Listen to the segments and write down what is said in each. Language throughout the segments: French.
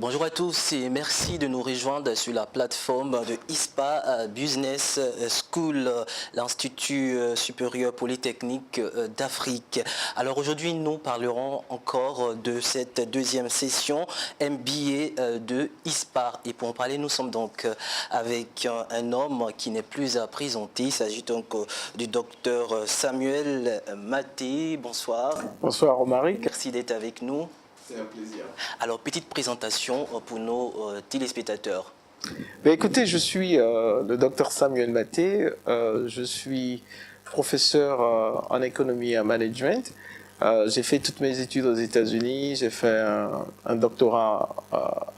Bonjour à tous et merci de nous rejoindre sur la plateforme de ISPA Business School, l'Institut supérieur polytechnique d'Afrique. Alors aujourd'hui, nous parlerons encore de cette deuxième session MBA de ISPA. Et pour en parler, nous sommes donc avec un homme qui n'est plus à présenter. Il s'agit donc du docteur Samuel Maté. Bonsoir. Bonsoir Romaric. Merci d'être avec nous. C'est un plaisir. Alors, petite présentation pour nos téléspectateurs. Écoutez, je suis le docteur Samuel Maté. Je suis professeur en économie et en management. J'ai fait toutes mes études aux États-Unis. J'ai fait un doctorat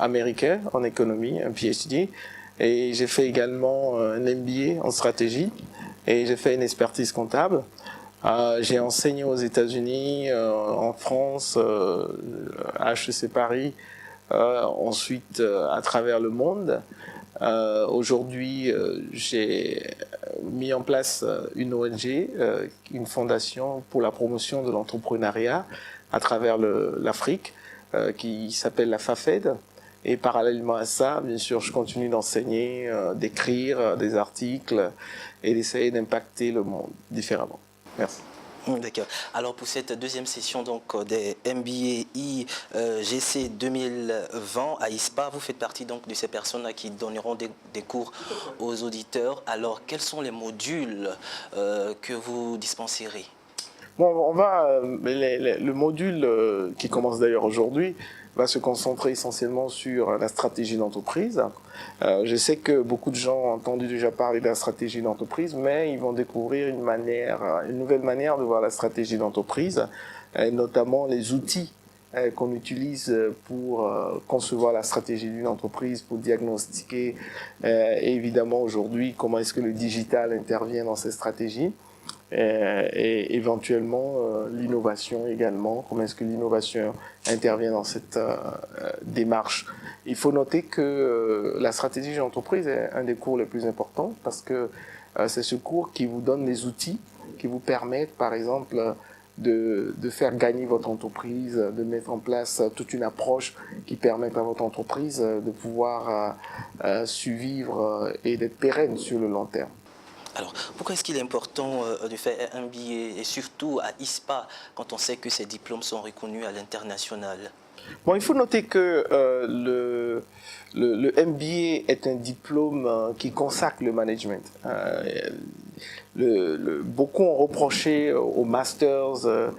américain en économie, un PhD. Et j'ai fait également un MBA en stratégie. Et j'ai fait une expertise comptable. J'ai enseigné aux États-Unis, en France, à HEC Paris, ensuite à travers le monde. Aujourd'hui, j'ai mis en place une ONG, une fondation pour la promotion de l'entrepreneuriat à travers l'Afrique, qui s'appelle la FAFED. Et parallèlement à ça, bien sûr, je continue d'enseigner, d'écrire des articles et d'essayer d'impacter le monde différemment. Merci. D'accord. Alors pour cette deuxième session donc des MBA IGC 2020 à ISPA, vous faites partie donc de ces personnes qui donneront des cours aux auditeurs. Alors quels sont les modules que vous dispenserez? Bon, le module qui commence d'ailleurs aujourd'hui va se concentrer essentiellement sur la stratégie d'entreprise. Je sais que beaucoup de gens ont entendu déjà parler de la stratégie d'entreprise, mais ils vont découvrir une nouvelle manière de voir la stratégie d'entreprise, notamment les outils qu'on utilise pour concevoir la stratégie d'une entreprise, pour diagnostiquer, et évidemment aujourd'hui, comment est-ce que le digital intervient dans ces stratégies. Et éventuellement l'innovation également, comment est-ce que l'innovation intervient dans cette démarche. Il faut noter que la stratégie d'entreprise est un des cours les plus importants parce que c'est ce cours qui vous donne les outils qui vous permettent par exemple de faire gagner votre entreprise, de mettre en place toute une approche qui permette à votre entreprise de pouvoir survivre et d'être pérenne sur le long terme. Alors, pourquoi est-ce qu'il est important de faire un MBA et surtout à ISPA quand on sait que ces diplômes sont reconnus à l'international? Bon, il faut noter que le MBA est un diplôme qui consacre le management. Beaucoup ont reproché aux masters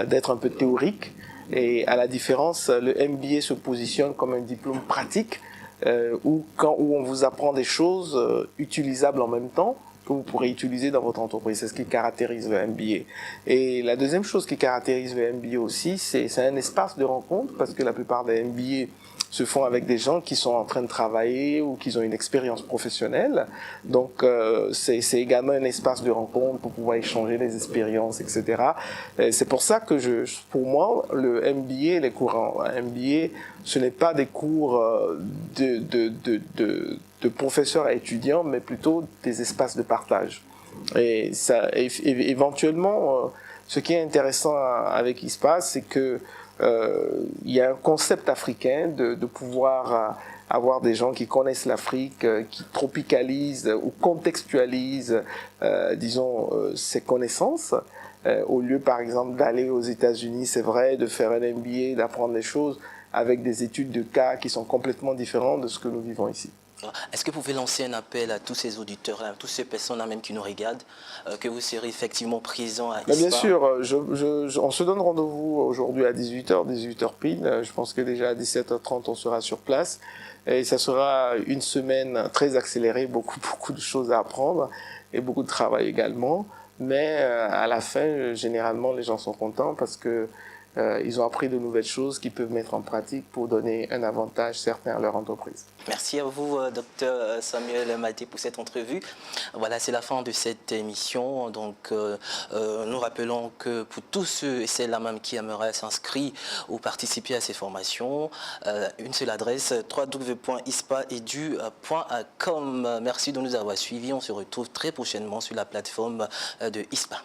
d'être un peu théorique et à la différence, le MBA se positionne comme un diplôme pratique où on vous apprend des choses utilisables en même temps que vous pourrez utiliser dans votre entreprise. C'est ce qui caractérise le MBA. Et la deuxième chose qui caractérise le MBA aussi, c'est un espace de rencontre parce que la plupart des MBA se font avec des gens qui sont en train de travailler ou qui ont une expérience professionnelle. Donc, c'est également un espace de rencontre pour pouvoir échanger les expériences, etc. C'est pour ça que pour moi, le MBA, les cours en MBA, ce n'est pas des cours de professeurs à étudiants, mais plutôt des espaces de partage. Et éventuellement, ce qui est intéressant avec ISPA, c'est que il y a un concept africain de pouvoir avoir des gens qui connaissent l'Afrique, qui tropicalisent ou contextualisent, disons, ces connaissances. Au lieu, par exemple, d'aller aux États-Unis, c'est vrai, de faire un MBA, d'apprendre des choses avec des études de cas qui sont complètement différentes de ce que nous vivons ici. Est-ce que vous pouvez lancer un appel à tous ces auditeurs, à toutes ces personnes même qui nous regardent, que vous serez effectivement présents à ISPA? Bien sûr, on se donne rendez-vous aujourd'hui à 18h, 18h pile. Je pense que déjà à 17h30, on sera sur place. Et ça sera une semaine très accélérée, beaucoup de choses à apprendre et beaucoup de travail également. Mais à la fin, généralement, les gens sont contents parce que ils ont appris de nouvelles choses qu'ils peuvent mettre en pratique pour donner un avantage certain à leur entreprise. Merci à vous, docteur Samuel Maté, pour cette entrevue. Voilà, c'est la fin de cette émission. Donc, nous rappelons que pour tous ceux et celles-là même qui aimeraient s'inscrire ou participer à ces formations, une seule adresse, www.ispaedu.com. Merci de nous avoir suivis. On se retrouve très prochainement sur la plateforme de ISPA.